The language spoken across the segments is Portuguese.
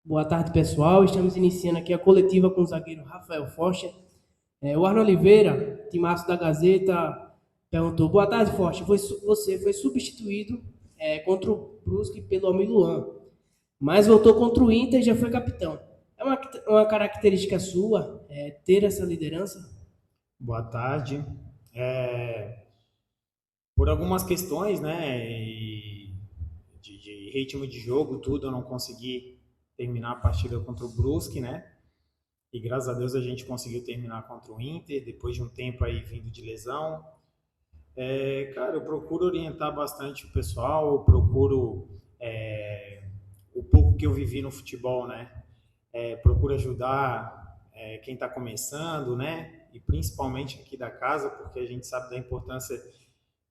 Boa tarde, pessoal. Estamos iniciando aqui a coletiva com o zagueiro Rafael Forcher. O Arno Oliveira, timaço da Gazeta, perguntou: Boa tarde, Forcher. Você foi substituído contra o Brusque pelo Almir Luan, mas voltou contra o Inter e já foi capitão. É uma característica sua ter essa liderança? Boa tarde. Por algumas questões, né, de ritmo de jogo, tudo, eu não consegui terminar a partida contra o Brusque, né? E graças a Deus a gente conseguiu terminar contra o Inter, depois de um tempo aí vindo de lesão. Cara, eu procuro orientar bastante o pessoal, eu procuro o pouco que eu vivi no futebol, né? Procuro ajudar quem está começando, né? E principalmente aqui da casa, porque a gente sabe da importância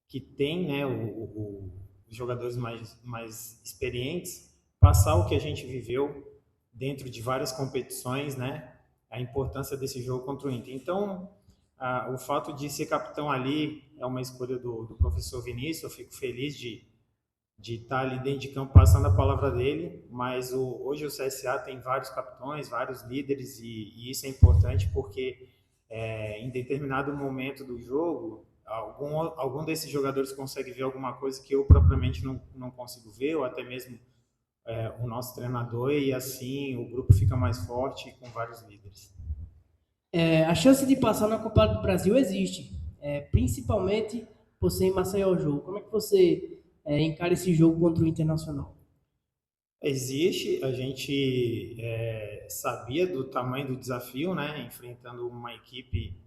que tem, né, os jogadores mais experientes, passar o que a gente viveu dentro de várias competições, né, a importância desse jogo contra o Inter. Então, o fato de ser capitão ali é uma escolha do professor Vinícius, eu fico feliz de estar ali dentro de campo passando a palavra dele, mas hoje o CSA tem vários capitões, vários líderes, e isso é importante porque em determinado momento do jogo, algum desses jogadores consegue ver alguma coisa que eu propriamente não consigo ver, ou até mesmo o nosso treinador, e assim o grupo fica mais forte com vários líderes. A chance de passar na Copa do Brasil existe, principalmente você em Maceió jogo. Como é que você encara esse jogo contra o Internacional? Existe, a gente sabia do tamanho do desafio, né? Enfrentando uma equipe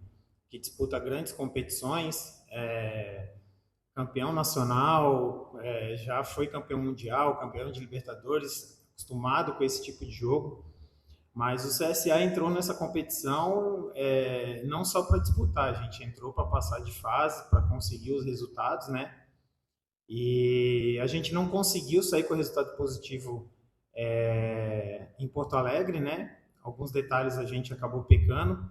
que disputa grandes competições, campeão nacional, já foi campeão mundial, campeão de Libertadores, acostumado com esse tipo de jogo. Mas o CSA entrou nessa competição não só para disputar, a gente entrou para passar de fase, para conseguir os resultados, né? E a gente não conseguiu sair com o resultado positivo em Porto Alegre, né? Alguns detalhes a gente acabou pecando,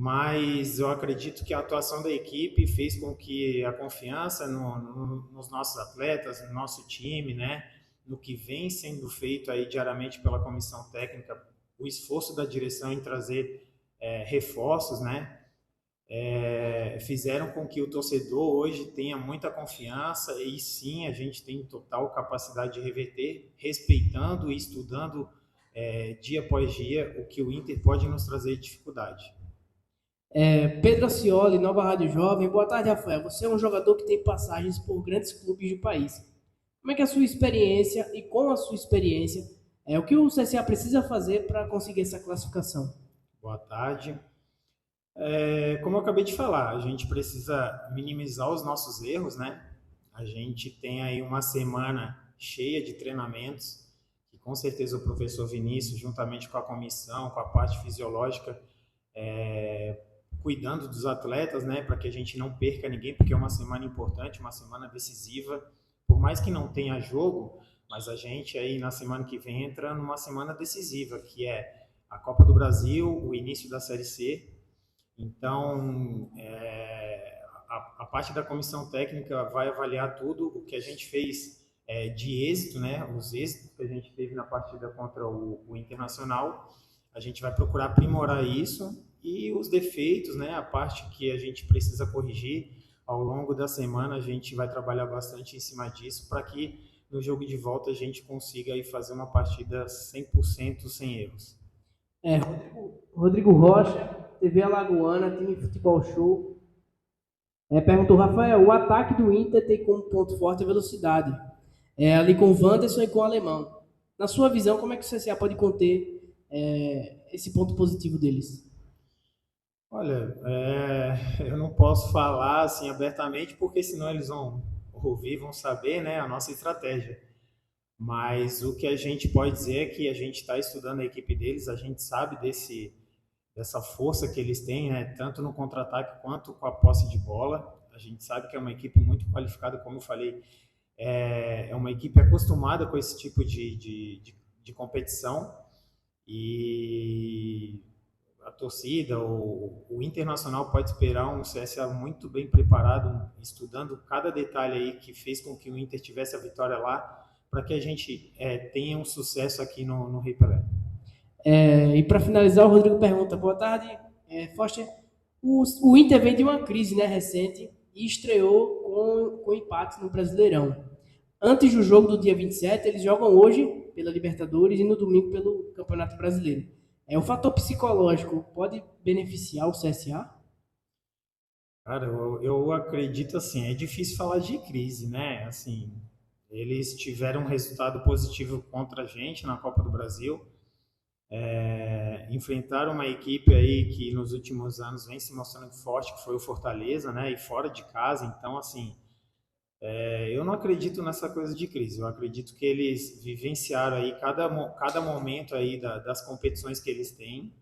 mas eu acredito que a atuação da equipe fez com que a confiança nos nossos atletas, no nosso time, né? No que vem sendo feito aí diariamente pela comissão técnica, o esforço da direção em trazer reforços, né? Fizeram com que o torcedor hoje tenha muita confiança e sim, a gente tem total capacidade de reverter, respeitando e estudando dia após dia o que o Inter pode nos trazer de dificuldade. Pedro Acioli, Nova Rádio Jovem. Boa tarde, Rafael. Você é um jogador que tem passagens por grandes clubes do país. Como é que é a sua experiência e com a sua experiência, o que o CSA precisa fazer para conseguir essa classificação? Boa tarde. Como eu acabei de falar, a gente precisa minimizar os nossos erros, né? A gente tem aí uma semana cheia de treinamentos, que com certeza o professor Vinícius, juntamente com a comissão, com a parte fisiológica, cuidando dos atletas, né, para que a gente não perca ninguém, porque é uma semana importante, uma semana decisiva. Por mais que não tenha jogo, mas a gente aí na semana que vem entra numa semana decisiva, que é a Copa do Brasil, o início da Série C. Então, a parte da comissão técnica vai avaliar tudo o que a gente fez de êxito, né? Os êxitos que a gente teve na partida contra o Internacional. A gente vai procurar aprimorar isso e os defeitos, né? A parte que a gente precisa corrigir ao longo da semana, a gente vai trabalhar bastante em cima disso para que no jogo de volta a gente consiga aí fazer uma partida 100% sem erros. Rodrigo Rocha, TV Alagoana, time Futebol Show. Perguntou, Rafael, o ataque do Inter tem como ponto forte a velocidade. Ali com o Wanderson e com o Alemão. Na sua visão, como é que o CSA pode conter esse ponto positivo deles? Olha, eu não posso falar assim abertamente, porque senão eles vão ouvir, vão saber, né, a nossa estratégia. Mas o que a gente pode dizer é que a gente está estudando a equipe deles, a gente sabe dessa força que eles têm, né, tanto no contra-ataque quanto com a posse de bola. A gente sabe que é uma equipe muito qualificada, como eu falei, é uma equipe acostumada com esse tipo de competição. E a torcida, o Internacional pode esperar um CSA muito bem preparado, estudando cada detalhe aí que fez com que o Inter tivesse a vitória lá para que a gente tenha um sucesso aqui no Rei Pelé. E para finalizar, o Rodrigo pergunta: boa tarde, Foster. O Inter vem de uma crise, né, recente e estreou com empate no Brasileirão. Antes do jogo do dia 27, eles jogam hoje pela Libertadores e no domingo pelo Campeonato Brasileiro. O fator psicológico pode beneficiar o CSA? Cara, eu acredito assim, é difícil falar de crise, né? Assim, eles tiveram um resultado positivo contra a gente na Copa do Brasil, enfrentaram uma equipe aí que nos últimos anos vem se mostrando forte, que foi o Fortaleza, né? E fora de casa, então assim, eu não acredito nessa coisa de crise. Eu acredito que eles vivenciaram aí cada momento aí das competições que eles têm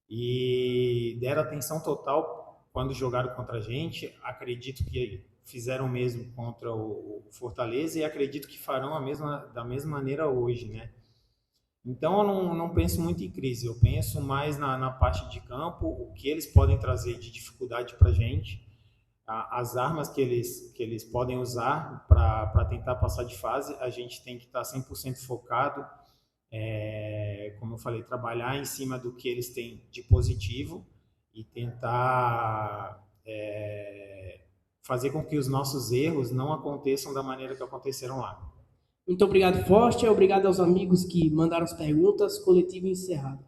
e deram atenção total quando jogaram contra a gente. Acredito que fizeram o mesmo contra o Fortaleza e acredito que farão da mesma maneira hoje, né? Então eu não penso muito em crise, eu penso mais na parte de campo, o que eles podem trazer de dificuldade para a gente, as armas que eles podem usar para tentar passar de fase. A gente tem que estar 100% focado, como eu falei, trabalhar em cima do que eles têm de positivo e tentar fazer com que os nossos erros não aconteçam da maneira que aconteceram lá. Muito obrigado, Foster. Obrigado aos amigos que mandaram as perguntas. Coletivo encerrado.